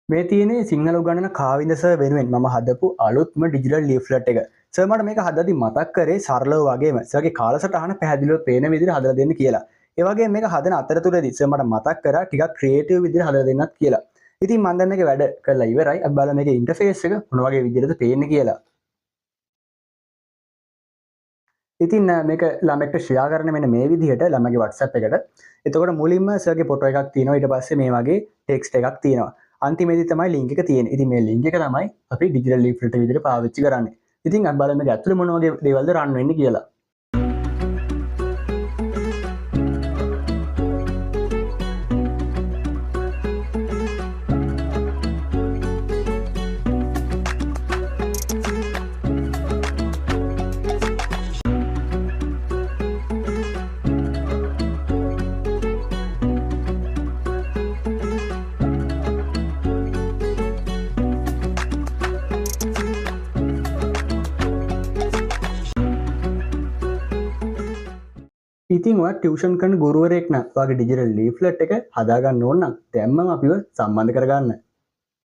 මේ තියෙන්නේ සිංහල උගන්නන කාවින්ද සර් වෙනුවෙන් මම හදපු අලුත්ම ඩිජිටල් ලීෆ්ලට් එක. සර් මට මේක හදද්දි මතක් කරේ සරලව වගේම සර්ගේ කාලසටහන පැහැදිලිව පේන විදිහට හදලා දෙන්න කියලා. ඒ වගේම මේක හදන අතරතුරදී සර් මට මතක් කරා ටිකක් ක්‍රියේටිව් විදිහට හදලා දෙන්නත් කියලා. ඉතින් මම දැන් මේක වැඩ කරලා ඉවරයි. අපි බලමු මේකේ ඉන්ටර්ෆේස් එක මොන වගේ විදිහටද පේන්නේ කියලා. ඉතින් මේක ළමෙක්ට ෂෙයා කරන්න මෙන්න මේ විදිහට ළමගේ WhatsApp එකට. එතකොට මුලින්ම සර්ගේ ෆොටෝ එකක් තියෙනවා. ඊට පස්සේ මේ වගේ ටෙක්ස්ට් එකක් තියෙනවා. අන්තිමේදී තමයි ලින්ක් එක තියෙන්නේ. ඉතින් මේ ලින්ක් එක තමයි අපි ඩිජිටල් ලීෆ්ලට් විදිහට පාවිච්චි කරන්නේ. ඉතින් අපි බලමු මේක ඇතුලේ මොන වගේ දේවල්ද රන් වෙන්නේ කියලා. ඉතින් ඔයා ටියුෂන් කරන ගුරුවරයෙක් නම් ඔයාගේ ඩිජිටල් ලීෆ්ලට් එක හදාගන්න ඕන නම් දැම්මම අපිව සම්බන්ධ කරගන්න.